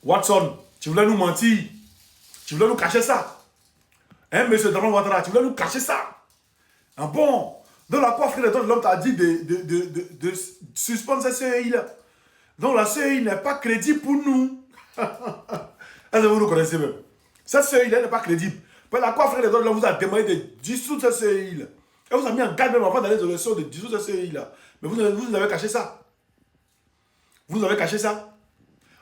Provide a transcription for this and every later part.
Watson, tu voulais nous mentir. Tu voulais nous cacher ça. Hein, monsieur Draman Ouattara, tu voulais nous cacher ça. Ah bon? Dans la quoi, frère de l'homme t'a dit de suspendre cette CEI-là. Donc la CEI n'est pas crédible pour nous. Est-ce que vous nous connaissez même? Cette CEI-là n'est pas crédible. La quoi, frère de l'homme vous a demandé de dissoudre cette CEI-là. Elle vous a mis en garde même avant d'aller dans les élections de dissoudre cette CEI-là. Mais vous avez caché ça. Vous avez caché ça.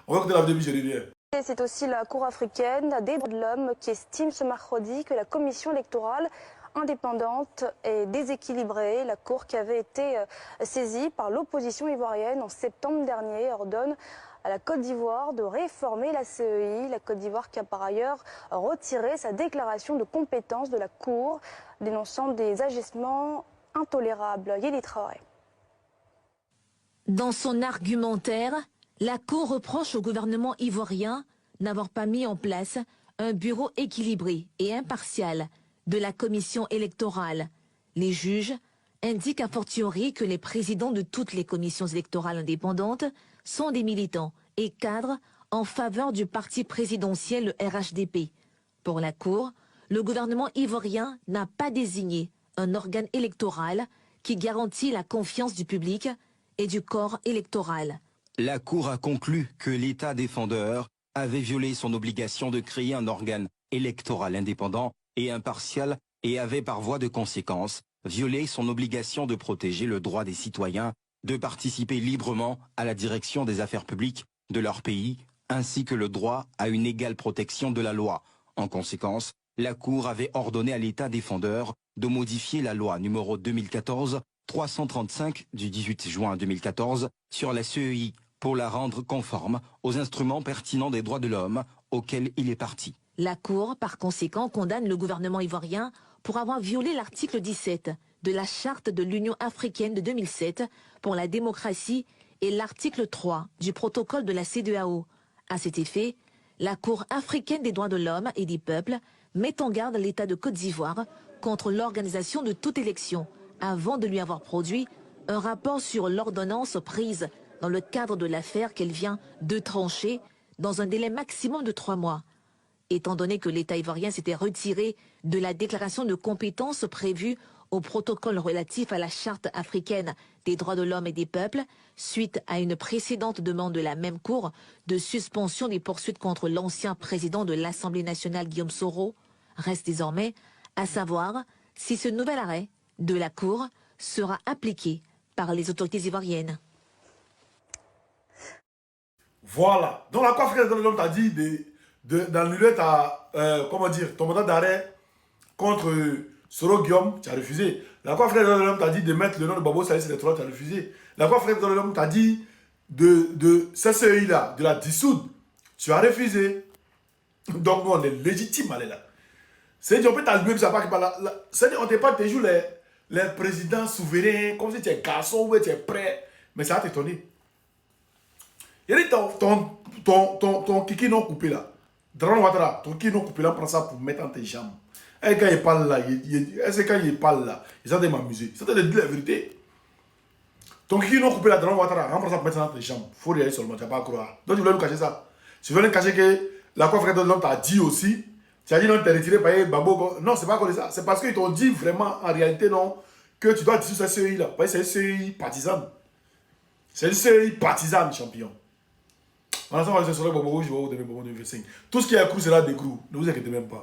On va écouter la vidéo, je reviens. C'est aussi la Cour africaine des droits de l'homme qui estime ce mercredi que la commission électorale indépendante est déséquilibrée. La Cour qui avait été saisie par l'opposition ivoirienne en septembre dernier ordonne à la Côte d'Ivoire de réformer la CEI. La Côte d'Ivoire qui a par ailleurs retiré sa déclaration de compétence de la Cour, dénonçant des agissements intolérables. Yéli Traoré. Dans son argumentaire, la Cour reproche au gouvernement ivoirien n'avoir pas mis en place un bureau équilibré et impartial de la commission électorale. Les juges indiquent a fortiori que les présidents de toutes les commissions électorales indépendantes sont des militants et cadres en faveur du parti présidentiel, le RHDP. Pour la Cour, le gouvernement ivoirien n'a pas désigné un organe électoral qui garantit la confiance du public et du corps électoral. La Cour a conclu que l'État défendeur avait violé son obligation de créer un organe électoral indépendant et impartial et avait par voie de conséquence violé son obligation de protéger le droit des citoyens de participer librement à la direction des affaires publiques de leur pays, ainsi que le droit à une égale protection de la loi. En conséquence, la Cour avait ordonné à l'État défendeur de modifier la loi numéro 2014-335 du 18 juin 2014 sur la CEI pour la rendre conforme aux instruments pertinents des droits de l'homme auxquels il est parti. La Cour, par conséquent, condamne le gouvernement ivoirien pour avoir violé l'article 17 de la Charte de l'Union africaine de 2007 pour la démocratie et l'article 3 du protocole de la CEDEAO. À cet effet, la Cour africaine des droits de l'homme et des peuples met en garde l'État de Côte d'Ivoire contre l'organisation de toute élection avant de lui avoir produit un rapport sur l'ordonnance prise dans le cadre de l'affaire qu'elle vient de trancher dans un délai maximum de 3 mois. Étant donné que l'État ivoirien s'était retiré de la déclaration de compétences prévue au protocole relatif à la Charte africaine des droits de l'homme et des peuples, suite à une précédente demande de la même Cour de suspension des poursuites contre l'ancien président de l'Assemblée nationale Guillaume Soro, reste désormais à savoir si ce nouvel arrêt de la Cour sera appliqué par les autorités ivoiriennes. Voilà. Donc la Cour africaine de l'homme t'a dit d'annuler ton mandat d'arrêt contre Soro Guillaume, tu as refusé. La Cour africaine de l'homme t'a dit de mettre le nom de Babo Saleh Sénétro, tu as refusé. La Cour africaine de l'homme t'a dit de cette CEI-là, de la dissoudre, tu as refusé. Donc nous, on est légitime à aller là. C'est-à-dire, on peut t'allumer, ça pas là. C'est-à-dire, on ne pas toujours les présidents souverains, comme si tu es garçon ou tu es prêt. Mais ça va t'étonner. Il y a ton kiki non coupé là. Draman Ouattara, ton kiki non coupé là, prends ça pour mettre en tes jambes. Et quand il parle là, quand il parle là, ils sont de m'amuser. C'est de dire la vérité. Ton kiki non coupé là, Draman Ouattara, prends ça pour mettre dans tes jambes. Il faut y aller seulement, tu n'as pas à croire. Donc tu voulais nous cacher ça. Tu voulais nous cacher que la Cour africaine de l'homme t'a dit aussi. Tu as dit non, tu es retiré par Babo. Non, c'est pas comme ça. C'est parce qu'ils t'ont dit vraiment, en réalité, non, que tu dois dissoudre cette CEI là. Parce que c'est une CEI partisane. C'est une CEI partisane, champion. En ensemble, je vais vous donner Bobo de V5. Tout ce qui est accru sera décru. Ne vous inquiétez même pas.